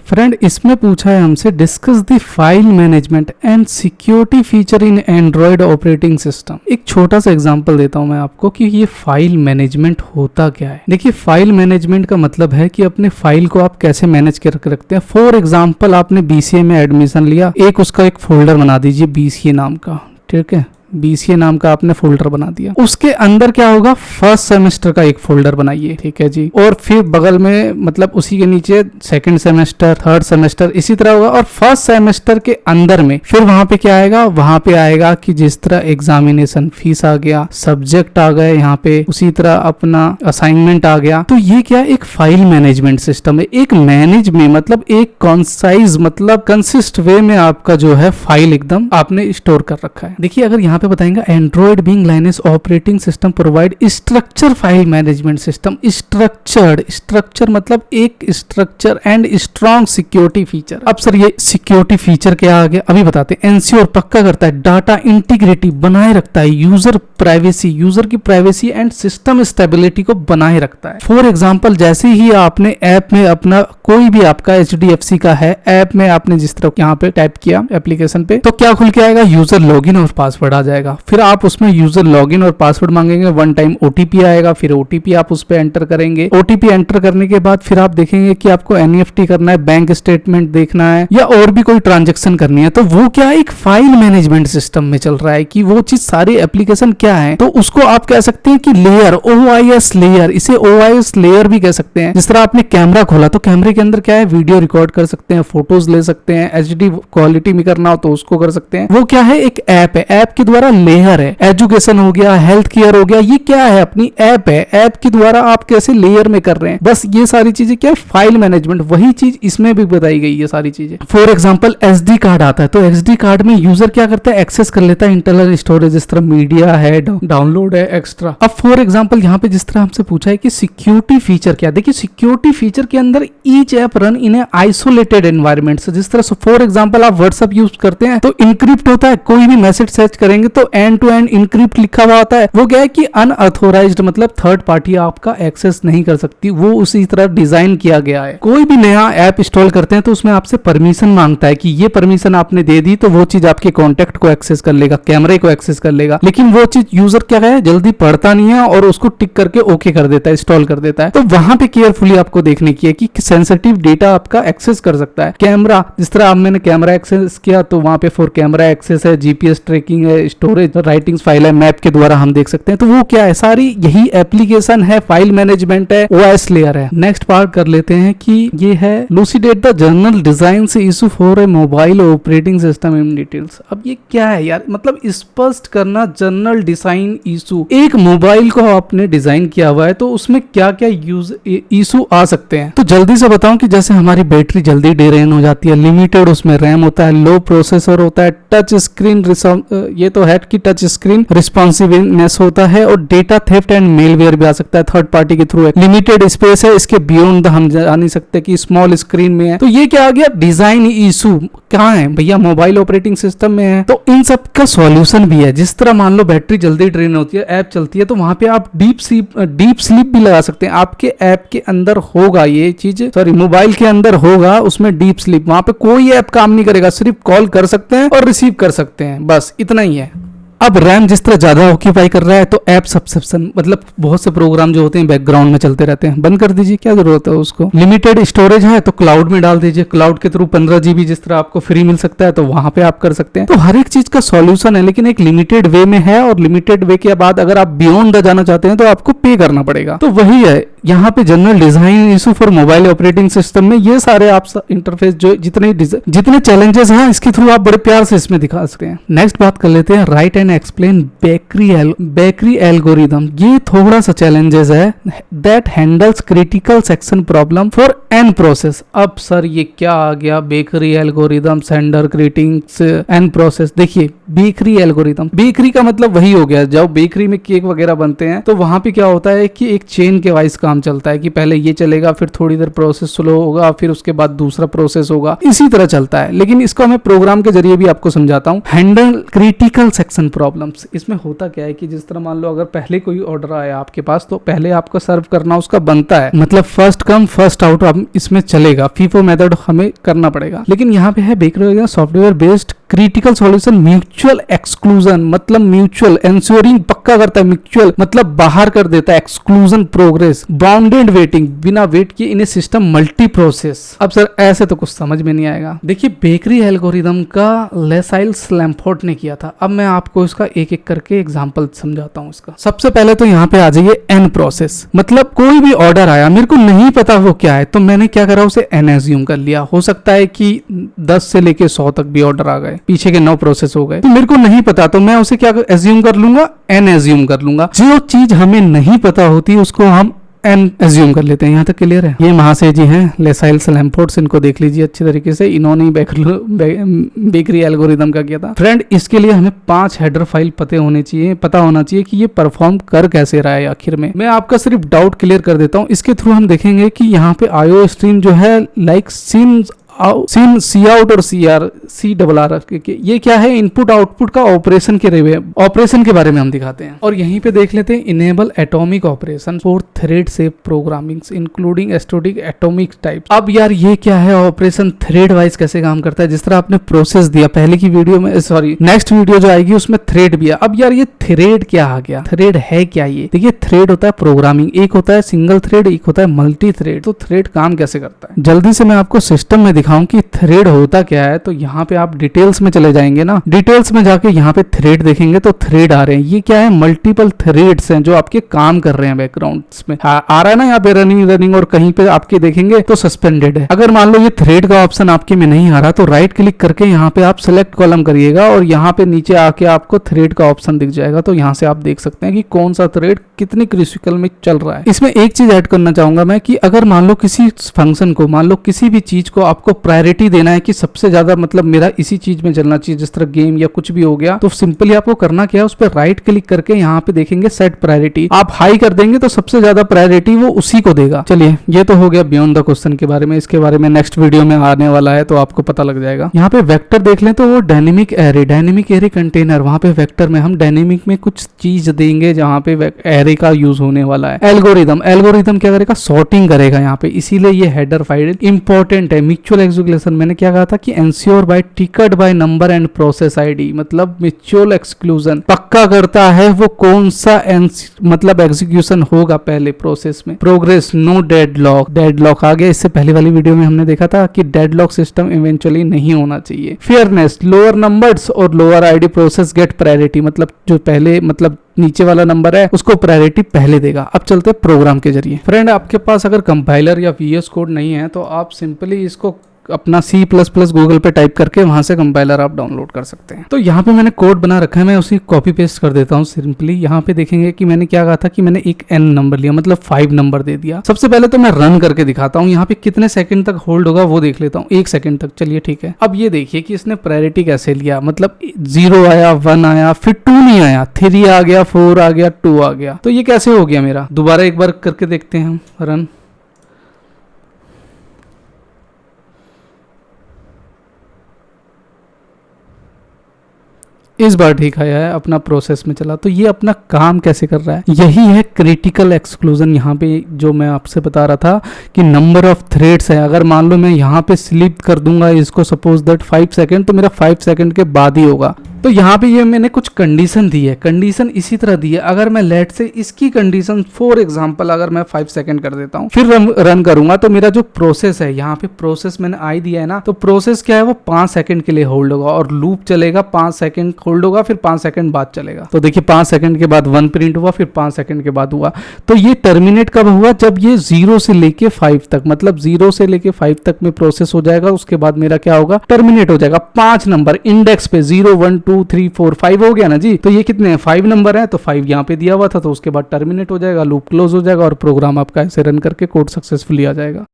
Friend इसमें पूछा है हमसे discuss the file management and security feature in Android operating system. एक छोटा सा एग्जांपल देता हूं मैं आपको कि ये फाइल मैनेजमेंट होता क्या है। देखिए फाइल मैनेजमेंट का मतलब है कि अपने फाइल को आप कैसे मैनेज करके रखते हैं। फॉर एग्जांपल आपने बीसीए में एडमिशन लिया, उसका एक फोल्डर बना दीजिए बीसीए नाम का, ठीक है, बीसीए नाम का आपने फोल्डर बना दिया। उसके अंदर क्या होगा, फर्स्ट सेमेस्टर का एक फोल्डर बनाइए, ठीक है जी, और फिर बगल में मतलब उसी के नीचे सेकंड सेमेस्टर, थर्ड सेमेस्टर, इसी तरह होगा। और फर्स्ट सेमेस्टर के अंदर में फिर वहां पे क्या आएगा, वहां पे आएगा कि जिस तरह एग्जामिनेशन फीस आ गया, सब्जेक्ट आ गए यहाँ पे, उसी तरह अपना असाइनमेंट आ गया। तो ये क्या एक फाइल मैनेजमेंट सिस्टम है। एक मैनेज में मतलब एक कॉन्साइज मतलब कंसिस्ट वे में आपका जो है फाइल एकदम आपने स्टोर कर रखा है। देखिए अगर यहाँ पे बताएंगे android being Linux operating system provide structure file management system. Structure मतलब एक structure and strong security feature. अब सर ये सिक्योरिटी फीचर क्या आ गया अभी बताते हैं। एंश्योर पक्का करता है, डाटा इंटीग्रिटी बनाए रखता है, यूजर की प्राइवेसी एंड सिस्टम स्टेबिलिटी को बनाए रखता है। फॉर एग्जांपल जैसे ही आपने ऐप में अपना कोई भी आपका HDFC का है ऐप में आपने जिस तरह यहाँ पे टाइप किया एप्लीकेशन पे, तो क्या खुल के आएगा, यूजर लॉगिन और पासवर्ड आ जाएगा। फिर आप उसमें यूजर लॉगिन और पासवर्ड मांगेंगे, वन टाइम OTP आएगा, फिर OTP आप उस पे एंटर करेंगे। OTP एंटर करने के बाद फिर आप देखेंगे कि आपको NEFT करना है, बैंक स्टेटमेंट देखना है या और भी कोई ट्रांजेक्शन करनी है। तो वो क्या एक फाइल मैनेजमेंट सिस्टम में चल रहा है कि वो चीज सारी एप्लीकेशन क्या है। तो उसको आप कह सकते हैं कि लेयर, OIS लेयर, इसे OIS लेयर भी कह सकते हैं। जिस तरह आपने कैमरा खोला तो कैमरे के अंदर क्या है, वीडियो रिकॉर्ड कर सकते हैं, फोटोज ले सकते हैं, HD क्वालिटी में करना हो तो उसको कर सकते हैं। वो क्या है, एक ऐप है, ऐप के द्वारा लेयर है। एजुकेशन हो गया, हेल्थ केयर हो गया, ये क्या है, अपनी ऐप है, ऐप के द्वारा आप कैसे लेयर में कर रहे हैं। बस ये सारी चीजें क्या है, फाइल मैनेजमेंट। वही चीज इसमें भी बताई गई है सारी चीजें। फॉर एग्जांपल SD कार्ड आता है, तो SD कार्ड में यूजर क्या करता है, एक्सेस कर लेता है इंटरनल स्टोरेज, जिस तरह मीडिया है, डाउनलोड है, एक्स्ट्रा। अब फॉर एग्जांपल यहाँ पे जिस तरह हमसे पूछा है कि सिक्योरिटी फीचर क्या, देखिए सिक्योरिटी फीचर के अंदर each app run in A isolated environment. जिस तरह फॉर एग्जांपल आप व्हाट्सएप यूज करते हैं तो इनक्रिप्ट होता है, कोई भी मैसेज सर्च करेंगे तो एंड टू एंड इनक्रिप्ट लिखा हुआ होता है। वो क्या है कि अनऑथोराइज्ड मतलब थर्ड पार्टी आपका एक्सेस नहीं कर सकती, वो उसी तरह डिजाइन किया गया है। कोई भी नया ऐप इंस्टॉल करते हैं तो उसमें आपसे परमिशन मांगता है कि ये परमिशन आपने दे दी तो वो चीज आपके कॉन्टेक्ट को एक्सेस कर लेगा, कैमरे को एक्सेस कर लेगा। लेकिन वो चीज यूजर क्या है, जल्दी पढ़ता नहीं है और उसको टिक करके ओके कर देता है, इंस्टॉल कर देता है। तो वहां पे केयरफुली आपको देखने की है कि सेंसिटिव डेटा आपका एक्सेस कर सकता है। कैमरा, जिस तरह आप मैंने कैमरा एक्सेस किया तो वहां पे फॉर कैमरा एक्सेस है, GPS ट्रैकिंग है, स्टोरेज राइटिंग्स फाइल है, मैप के द्वारा हम देख सकते हैं। तो वो क्या है, सारी यही एप्लीकेशन है, फाइल मैनेजमेंट है, OS लेयर है। नेक्स्ट पार्ट कर लेते हैं कि ये है लूसिडेट द जनरल डिजाइन से issue for a mobile operating system in details. अब ये क्या है यार, मतलब स्पष्ट करना जनरल डिजाइन इशू। एक मोबाइल को आपने डिजाइन किया हुआ है तो उसमें क्या क्या इशू आ सकते हैं। तो जल्दी से बताऊं कि जैसे हमारी बैटरी जल्दी ड्रेन हो जाती है, लिमिटेड उसमें रैम होता है, लो प्रोसेसर होता है, टच स्क्रीन ये तो है कि टच स्क्रीन रिस्पॉन्सिवनेस होता है, और डेटा थेफ्ट एंड मेलवेयर भी आ सकता है थर्ड पार्टी के थ्रू। लिमिटेड स्पेस है, इसके बियॉन्ड हम जा नहीं सकते कि स्मॉल स्क्रीन में है। तो ये क्या आ गया, डिजाइन इशू। कहाँ है भैया, मोबाइल ऑपरेटिंग सिस्टम में है। तो इन सब का सॉल्यूशन भी है। जिस तरह मान लो बैटरी जल्दी ड्रेन होती है, ऐप चलती है, तो वहां पे आप डीप स्लीप भी लगा सकते हैं। आपके ऐप के अंदर होगा ये चीज, सॉरी मोबाइल के अंदर होगा उसमें डीप स्लीप। वहां पे कोई ऐप काम नहीं करेगा, सिर्फ कॉल कर सकते हैं और रिसीव कर सकते हैं, बस इतना ही है। अब रैम जिस तरह ज्यादा ऑक्यूपाई कर रहा है तो ऐप सब्सक्रिप्शन मतलब बहुत से प्रोग्राम जो होते हैं बैकग्राउंड में चलते रहते हैं, बंद कर दीजिए, क्या जरूरत है उसको। लिमिटेड स्टोरेज है तो क्लाउड में डाल दीजिए, क्लाउड के थ्रू 15 GB जिस तरह आपको फ्री मिल सकता है तो वहां पे आप कर सकते हैं। तो हर एक चीज का सॉल्यूशन है, लेकिन एक लिमिटेड वे में है, और लिमिटेड वे के बाद अगर आप बियॉन्ड द जाना चाहते हैं तो आपको पे करना पड़ेगा। तो वही है यहाँ पे general design issue for mobile operating system में ये सारे आप इंटरफेस जो जितने चैलेंजेस हैं इसके थ्रू आप बड़े प्यार से इसमें दिखा सकते हैं। नेक्स्ट बात कर लेते हैं right and explain bakery algorithm. ये थोड़ा सा चैलेंजेस है that handles critical section problem for n process. अब सर ये क्या आ गया, bakery algorithm, sender greetings, n process. देखिए बेकरी एल्गोरिदम, बेकरी का मतलब वही हो गया जब बेकरी में केक वगैरह बनते हैं तो वहां पे क्या होता है कि एक चेन के वाइज काम चलता है कि पहले ये चलेगा, फिर थोड़ी देर प्रोसेस स्लो होगा, फिर उसके बाद दूसरा प्रोसेस होगा, इसी तरह चलता है। लेकिन इसको मैं प्रोग्राम के जरिए भी आपको समझाता हूँ। Handle critical section problems. इसमें होता क्या है कि जिस तरह मान लो अगर पहले कोई ऑर्डर आया आपके पास तो पहले आपको सर्व करना उसका बनता है, मतलब फर्स्ट कम फर्स्ट आउट अब इसमें चलेगा, फीफो मेथड हमें करना पड़ेगा। लेकिन यहाँ पे है baker software based critical solution mutual exclusion, मतलब म्यूचुअल एंश्योरिंग पक्का करता है, म्यूचुअल मतलब बाहर कर देता है, एक्सक्लूजन प्रोग्रेस, बाउंडेड वेटिंग बिना वेट किए इन सिस्टम मल्टी प्रोसेस। अब सर ऐसे तो कुछ समझ में नहीं आएगा। देखिए बेकरी एल्गोरिदम का लेसाइल स्लैमफोर्ड ने किया था। अब मैं आपको इसका एक एक करके एग्जांपल समझाता हूँ इसका। सबसे पहले तो यहाँ पे आ जाइए एन प्रोसेस, मतलब कोई भी ऑर्डर आया मेरे को नहीं पता वो क्या है तो मैंने क्या करा उसे एन एज्यूम कर लिया। हो सकता है कि 10 से लेके 100 तक भी ऑर्डर आ गए, पीछे के 9 प्रोसेस हो गए, तो मेरे को नहीं पता तो मैं उसे क्या एज्यूम कर लूंगा, एन एज्यूम कर लूंगा। जो चीज हमें नहीं पता होती उसको हम एन एज्यूम कर लेते हैं। यहाँ तक क्लियर है? ये महाशय जी हैं लेसाइल स्लैमफोर्ड, इनको देख लीजिए अच्छी तरीके से, इन्होंने बेकरी एल्गोरिदम का किया था। फ्रेंड इसके लिए हमें 5 हेडर फाइल पता होना चाहिए कि ये परफॉर्म कर कैसे रहा है आखिर में। मैं आपका सिर्फ डाउट क्लियर कर देता हूँ। इसके थ्रू हम देखेंगे कि यहाँ पे आईओ स्ट्रीम जो है लाइक सीन सी आउट और सी डबल आर ये क्या है, इनपुट आउटपुट का ऑपरेशन के बारे में हम दिखाते हैं। और यहीं पे देख लेते हैं enable atomic operation for thread से प्रोग्रामिंग इंक्लूडिंग एस्टोटिक एटॉमिक टाइप। अब यार ये क्या है ऑपरेशन, थ्रेड वाइज कैसे काम करता है। जिस तरह आपने प्रोसेस दिया पहले की वीडियो में, सॉरी नेक्स्ट वीडियो जो आएगी उसमें थ्रेड भी है। अब यार ये थ्रेड क्या आ गया, थ्रेड है क्या ये? देखिए थ्रेड होता है प्रोग्रामिंग, एक होता है सिंगल थ्रेड, एक होता है मल्टी थ्रेड। तो थ्रेड काम कैसे करता है जल्दी से मैं आपको सिस्टम में दिखाऊं कि थ्रेड होता क्या है। तो यहाँ पे आप डिटेल्स में चले जाएंगे ना, डिटेल्स में जाके यहाँ पे थ्रेड देखेंगे तो थ्रेड आ रहे हैं। ये क्या है, मल्टीपल थ्रेड्स हैं जो आपके काम कर रहे हैं बैकग्राउंड में। आ रहा है ना यहाँ पे रनिंग और कहीं पे आपके देखेंगे तो सस्पेंडेड है। अगर मान लो ये थ्रेड का ऑप्शन आपके में नहीं आ रहा तो राइट क्लिक करके यहाँ पे आप सिलेक्ट कॉलम करिएगा और यहाँ पे नीचे आके आपको थ्रेड का ऑप्शन दिख जाएगा। तो यहाँ से आप देख सकते हैं कि कौन सा थ्रेड कितनी क्रिटिकल में चल रहा है। इसमें एक चीज ऐड करना चाहूंगा मैं कि अगर मान लो किसी फंक्शन को, मान लो किसी भी चीज को आपको प्रायोरिटी देना है कि सबसे ज्यादा मतलब मेरा इसी चीज में चलना चाहिए, जिस तरह गेम या कुछ भी हो गया, तो सिंपली आपको करना क्या है, उस पर राइट क्लिक करके यहाँ पे देखेंगे सेट प्रायोरिटी। आप हाई कर देंगे तो सबसे ज्यादा प्रायोरिटी वो उसी को देगा। चलिए ये तो हो गया बियॉन्ड द क्वेश्चन के बारे में। इसके बारे में नेक्स्ट वीडियो में आने वाला है तो आपको पता लग जाएगा। यहाँ पे वेक्टर देख लें तो वो डायनेमिक एरे कंटेनर, वहां पे वेक्टर में हम डायनेमिक में कुछ चीज देंगे जहाँ पे एरे का यूज होने वाला है। एल्गोरिदम क्या करेगा, सॉर्टिंग करेगा यहाँ पे, इसीलिए ये हेडर फाइल इंपॉर्टेंट है। म्यूचुअल एक्सक्लूजन मैंने क्या कहा था कि ensure by ticket by number and process ID, मतलब म्यूचुअल एक्सक्लूजन पक्का करता है वो कौन सा मतलब एग्जीक्यूशन होगा पहले प्रोसेस में। प्रोग्रेस, नो डेडलॉक आ गया। इससे पहले वाली वीडियो में हमने देखा था कि डेडलॉक सिस्टम इवेंचुअली नहीं होना चाहिए। फेयरनेस, लोअर नंबर्स और lower ID process get priority, मतलब जो पहले मतलब नीचे वाला नंबर है उसको प्रायोरिटी पहले देगा। अब चलते हैं प्रोग्राम के जरिए। फ्रेंड आपके पास अगर कंपाइलर या VS कोड नहीं है तो आप सिंपली इसको अपना C++ गूगल पे टाइप करके वहां से कंपाइलर आप डाउनलोड कर सकते हैं। तो यहाँ पे मैंने कोड बना रखा है, मैं उसी कॉपी पेस्ट कर देता हूँ सिंपली। यहाँ पे देखेंगे कि मैंने क्या कहा था कि मैंने एक n नंबर लिया, मतलब 5 नंबर दे दिया। सबसे पहले तो मैं रन करके दिखाता हूँ, यहाँ पे कितने सेकंड तक होल्ड होगा वो देख लेता हूँ। 1 सेकंड तक, चलिए ठीक है। अब ये देखिए कि इसने प्रायोरिटी कैसे लिया, मतलब 0 आया, 1 आया, फिर 2 नहीं आया, 3 आ गया, 4 आ गया, 2 आ गया। तो ये कैसे हो गया मेरा, दोबारा एक बार करके देखते हैं हम रन। इस बार ठीक आया है, अपना प्रोसेस में चला। तो ये अपना काम कैसे कर रहा है, यही है क्रिटिकल एक्सक्लूजन। यहाँ पे जो मैं आपसे बता रहा था कि नंबर ऑफ थ्रेड्स है, अगर मान लो मैं यहाँ पे स्लिप कर दूंगा इसको सपोज दैट 5 सेकंड, तो मेरा 5 सेकंड के बाद ही होगा। तो यहाँ पे ये मैंने कुछ कंडीशन दी है, कंडीशन इसी तरह दी है। अगर मैं लेट से इसकी कंडीशन फॉर एग्जांपल अगर मैं 5 सेकंड कर देता हूँ फिर रन करूंगा तो मेरा जो प्रोसेस है, यहाँ पे प्रोसेस मैंने आई दिया है ना, तो प्रोसेस क्या है वो 5 सेकंड के लिए होल्ड होगा और लूप चलेगा, 5 सेकंड होल्ड होगा, फिर 5 सेकंड बाद चलेगा। तो देखिए 5 सेकंड के बाद 1 प्रिंट हुआ, फिर 5 सेकंड के बाद हुआ। तो ये टर्मिनेट कब हुआ, जब ये 0 से लेके 5 तक, मतलब 0 से लेके 5 तक में प्रोसेस हो जाएगा, उसके बाद मेरा क्या होगा, टर्मिनेट हो जाएगा। 5 नंबर इंडेक्स पे 0 1 2 3 4 5 हो गया ना जी। तो ये कितने हैं, 5 नंबर है, तो 5 यहाँ पे दिया हुआ था, तो उसके बाद टर्मिनेट हो जाएगा, लूप क्लोज हो जाएगा और प्रोग्राम आपका ऐसे रन करके कोड सक्सेसफुली आ जाएगा।